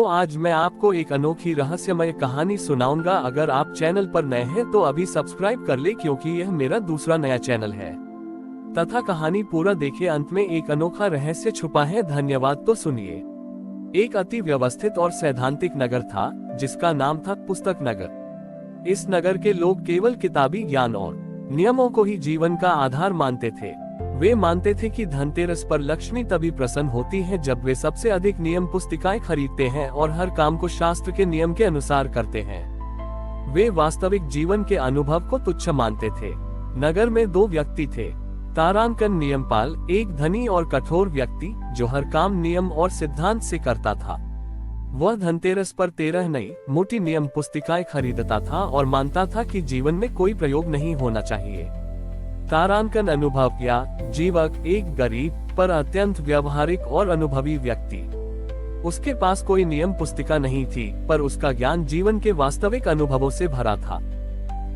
तो आज मैं आपको एक अनोखी रहस्यमय कहानी सुनाऊंगा। अगर आप चैनल पर नए हैं तो अभी सब्सक्राइब कर ले, क्योंकि यह मेरा दूसरा नया चैनल है। तथा कहानी पूरा देखे, अंत में एक अनोखा रहस्य छुपा है। धन्यवाद। तो सुनिए। एक अति व्यवस्थित और सैद्धांतिक नगर था जिसका नाम था पुस्तक नगर। इस नगर के लोग केवल किताबी ज्ञान और नियमों को ही जीवन का आधार मानते थे। वे मानते थे कि धनतेरस पर लक्ष्मी तभी प्रसन्न होती है जब वे सबसे अधिक नियम पुस्तिकाएं खरीदते हैं और हर काम को शास्त्र के नियम के अनुसार करते हैं। वे वास्तविक जीवन के अनुभव को तुच्छ मानते थे। नगर में दो व्यक्ति थे, तारांकन नियमपाल, एक धनी और कठोर व्यक्ति जो हर काम नियम और सिद्धांत से करता था। वह धनतेरस पर 13 नई मोटी नियम पुस्तिकाएं खरीदता था और मानता था कि जीवन में कोई प्रयोग नहीं होना चाहिए। तारांकन अनुभव या जीवक, एक गरीब पर अत्यंत व्यवहारिक और अनुभवी व्यक्ति। उसके पास कोई नियम पुस्तिका नहीं थी, पर उसका ज्ञान जीवन के वास्तविक अनुभवों से भरा था।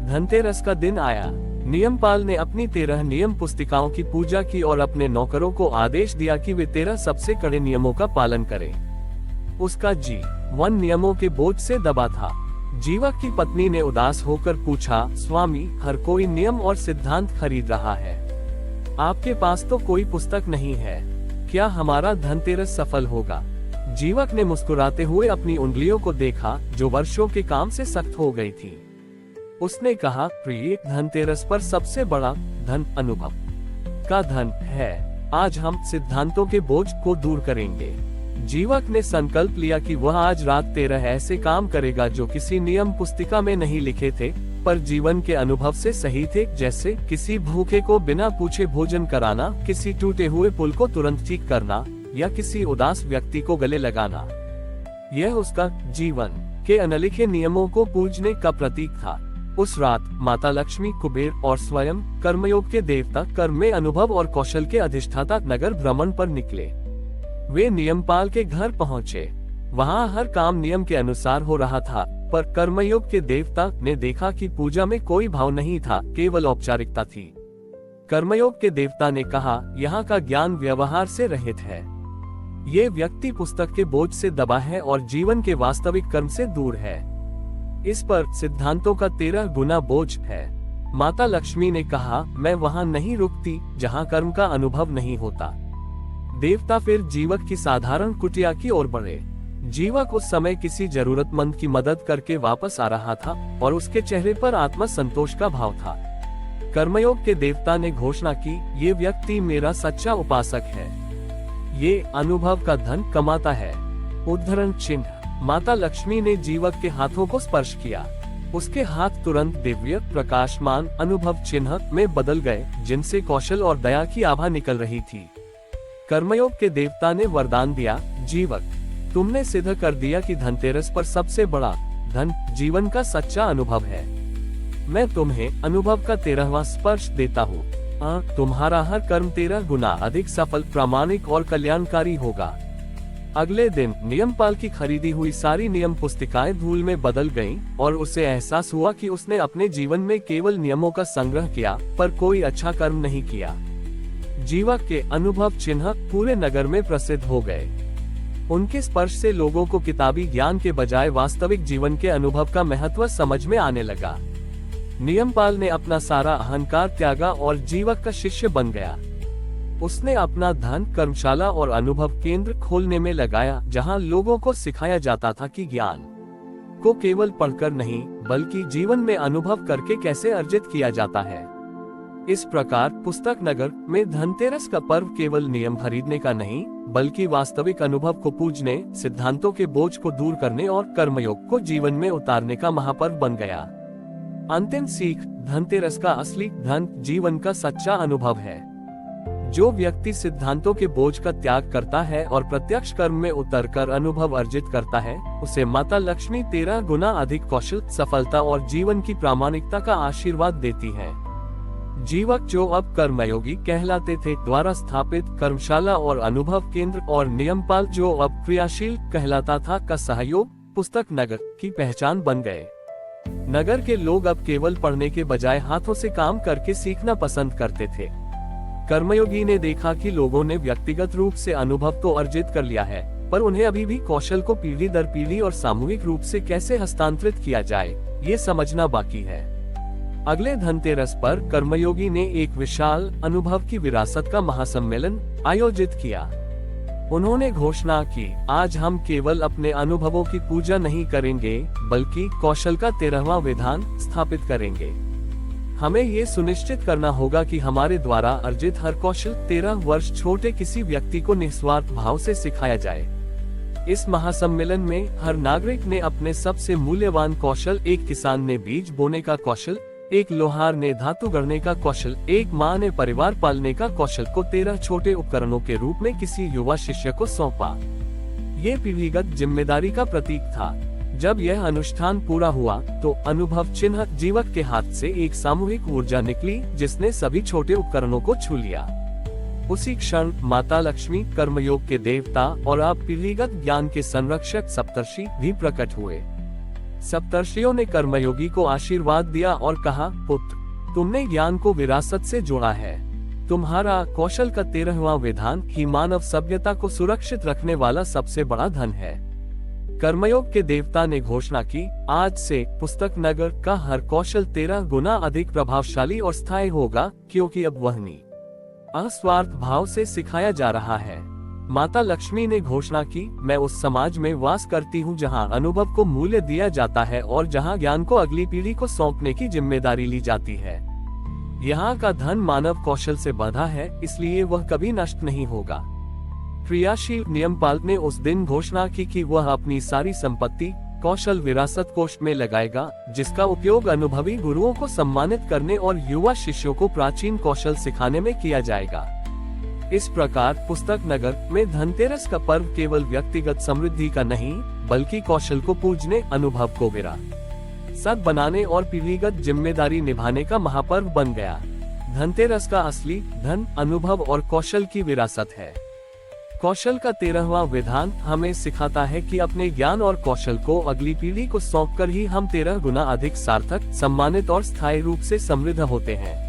धनतेरस का दिन आया। नियमपाल ने अपनी 13 नियम पुस्तिकाओं की पूजा की और अपने नौकरों को आदेश दिया कि वे 13 सबसे कड़े नियमों का पालन करें। उसका जीवन नियमों के बोझ से दबा था। जीवक की पत्नी ने उदास होकर पूछा, स्वामी, हर कोई नियम और सिद्धांत खरीद रहा है, आपके पास तो कोई पुस्तक नहीं है, क्या हमारा धनतेरस सफल होगा? जीवक ने मुस्कुराते हुए अपनी उंगलियों को देखा जो वर्षों के काम से सख्त हो गई थी। उसने कहा, प्रिय, धनतेरस पर सबसे बड़ा धन अनुभव का धन है। आज हम सिद्धांतों के बोझ को दूर करेंगे। जीवक ने संकल्प लिया कि वह आज रात 13 ऐसे काम करेगा जो किसी नियम पुस्तिका में नहीं लिखे थे, पर जीवन के अनुभव से सही थे, जैसे किसी भूखे को बिना पूछे भोजन कराना, किसी टूटे हुए पुल को तुरंत ठीक करना या किसी उदास व्यक्ति को गले लगाना। यह उसका जीवन के अनलिखे नियमों को पूजने का प्रतीक था। उस रात माता लक्ष्मी, कुबेर और स्वयं कर्मयोग के देवता कर्म में अनुभव और कौशल के अधिष्ठाता नगर भ्रमण पर निकले। वे नियमपाल के घर पहुंचे। वहां हर काम नियम के अनुसार हो रहा था, पर कर्मयोग के देवता ने देखा कि पूजा में कोई भाव नहीं था, केवल औपचारिकता थी। कर्मयोग के देवता ने कहा, यहाँ का ज्ञान व्यवहार से रहित है। ये व्यक्ति पुस्तक के बोझ से दबा है और जीवन के वास्तविक कर्म से दूर है। इस पर सिद्धांतों का 13 गुना बोझ है। माता लक्ष्मी ने कहा, मैं वहां नहीं रुकती जहां कर्म का अनुभव नहीं होता। देवता फिर जीवक की साधारण कुटिया की ओर बढ़े। जीवक उस समय किसी जरूरतमंद की मदद करके वापस आ रहा था और उसके चेहरे पर आत्म संतोष का भाव था। कर्मयोग के देवता ने घोषणा की, ये व्यक्ति मेरा सच्चा उपासक है, ये अनुभव का धन कमाता है। उद्धरण चिन्ह। माता लक्ष्मी ने जीवक के हाथों को स्पर्श किया। उसके हाथ तुरंत दिव्य प्रकाशमान अनुभव चिन्ह में बदल गए, जिनसे कौशल और दया की आभा निकल रही थी। कर्मयोग के देवता ने वरदान दिया, जीवक, तुमने सिद्ध कर दिया कि धनतेरस पर सबसे बड़ा धन जीवन का सच्चा अनुभव है। मैं तुम्हें अनुभव का 13वां स्पर्श देता हूँ। तुम्हारा हर कर्म 13 गुना अधिक सफल, प्रामाणिक और कल्याणकारी होगा। अगले दिन नियमपाल की खरीदी हुई सारी नियम पुस्तिकाएं धूल में बदल गईं और उसे एहसास हुआ कि उसने अपने जीवन में केवल नियमों का संग्रह किया, पर कोई अच्छा कर्म नहीं किया। जीवक के अनुभव चिन्ह पूरे नगर में प्रसिद्ध हो गए। उनके स्पर्श से लोगों को किताबी ज्ञान के बजाय वास्तविक जीवन के अनुभव का महत्व समझ में आने लगा। नियमपाल ने अपना सारा अहंकार त्यागा और जीवक का शिष्य बन गया। उसने अपना धन कर्मशाला और अनुभव केंद्र खोलने में लगाया, जहां लोगों को सिखाया जाता था कि ज्ञान को केवल पढ़कर नहीं, बल्कि जीवन में अनुभव करके कैसे अर्जित किया जाता है। इस प्रकार पुस्तक नगर में धनतेरस का पर्व केवल नियम खरीदने का नहीं, बल्कि वास्तविक अनुभव को पूजने, सिद्धांतों के बोझ को दूर करने और कर्मयोग को जीवन में उतारने का महापर्व बन गया। अंतिम सीख, धनतेरस का असली धन जीवन का सच्चा अनुभव है। जो व्यक्ति सिद्धांतों के बोझ का त्याग करता है और प्रत्यक्ष कर्म में उतरकर अनुभव अर्जित करता है, उसे माता लक्ष्मी 13 गुना अधिक कौशल, सफलता और जीवन की प्रामाणिकता का आशीर्वाद देती है। जीवक, जो अब कर्मयोगी कहलाते थे, द्वारा स्थापित कर्मशाला और अनुभव केंद्र, और नियमपाल, जो अब क्रियाशील कहलाता था, का सहयोग पुस्तक नगर की पहचान बन गए। नगर के लोग अब केवल पढ़ने के बजाय हाथों से काम करके सीखना पसंद करते थे। कर्मयोगी ने देखा कि लोगों ने व्यक्तिगत रूप से अनुभव तो अर्जित कर लिया है, पर उन्हें अभी भी कौशल को पीढ़ी दर पीढ़ी और सामूहिक रूप से कैसे हस्तांतरित किया जाए, ये समझना बाकी है। अगले धनतेरस पर कर्मयोगी ने एक विशाल अनुभव की विरासत का महासम्मेलन आयोजित किया। उन्होंने घोषणा की, आज हम केवल अपने अनुभवों की पूजा नहीं करेंगे, बल्कि कौशल का 13वां विधान स्थापित करेंगे। हमें ये सुनिश्चित करना होगा कि हमारे द्वारा अर्जित हर कौशल 13 वर्ष छोटे किसी व्यक्ति को निस्वार्थ भाव से सिखाया जाए। इस महासम्मेलन में हर नागरिक ने अपने सबसे मूल्यवान कौशल, एक किसान ने बीज बोने का कौशल, एक लोहार ने धातु गढ़ने का कौशल, एक माँ ने परिवार पालने का कौशल को 13 छोटे उपकरणों के रूप में किसी युवा शिष्य को सौंपा। ये पीढ़ीगत जिम्मेदारी का प्रतीक था। जब यह अनुष्ठान पूरा हुआ तो अनुभव चिन्ह जीवक के हाथ से एक सामूहिक ऊर्जा निकली, जिसने सभी छोटे उपकरणों को छू लिया। उसी क्षण माता लक्ष्मी, कर्मयोग के देवता और आप पीढ़ीगत ज्ञान के संरक्षक सप्तर्षि भी प्रकट हुए। सप्तर्षियों ने कर्मयोगी को आशीर्वाद दिया और कहा, पुत्र, तुमने ज्ञान को विरासत से जोड़ा है। तुम्हारा कौशल का 13वां विधान ही मानव सभ्यता को सुरक्षित रखने वाला सबसे बड़ा धन है। कर्मयोग के देवता ने घोषणा की, आज से पुस्तक नगर का हर कौशल 13 गुना अधिक प्रभावशाली और स्थायी होगा, क्योंकि अब वह निस्वार्थ भाव से सिखाया जा रहा है। माता लक्ष्मी ने घोषणा की, मैं उस समाज में वास करती हूँ जहाँ अनुभव को मूल्य दिया जाता है और जहाँ ज्ञान को अगली पीढ़ी को सौंपने की जिम्मेदारी ली जाती है। यहाँ का धन मानव कौशल से बंधा है, इसलिए वह कभी नष्ट नहीं होगा। क्रियाशील नियमपाल ने उस दिन घोषणा की कि वह अपनी सारी संपत्ति कौशल विरासत कोष में लगाएगा, जिसका उपयोग अनुभवी गुरुओं को सम्मानित करने और युवा शिष्यों को प्राचीन कौशल सिखाने में किया जाएगा। इस प्रकार पुस्तक नगर में धनतेरस का पर्व केवल व्यक्तिगत समृद्धि का नहीं, बल्कि कौशल को पूजने, अनुभव को विरासत बनाने और पीढ़ीगत जिम्मेदारी निभाने का महापर्व बन गया। धनतेरस का असली धन अनुभव और कौशल की विरासत है। कौशल का 13वां विधान हमें सिखाता है कि अपने ज्ञान और कौशल को अगली पीढ़ी को सौंपकर ही हम 13 गुना अधिक सार्थक, सम्मानित और स्थायी रूप से समृद्ध होते हैं।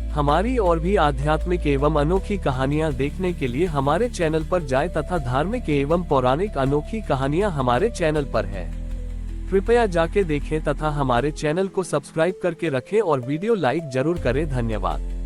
हमारी और भी आध्यात्मिक एवं अनोखी कहानियां देखने के लिए हमारे चैनल पर जाएं तथा धार्मिक एवं पौराणिक अनोखी कहानियां हमारे चैनल पर है। कृपया जाके देखें तथा हमारे चैनल को सब्सक्राइब करके रखें और वीडियो लाइक जरूर करें। धन्यवाद।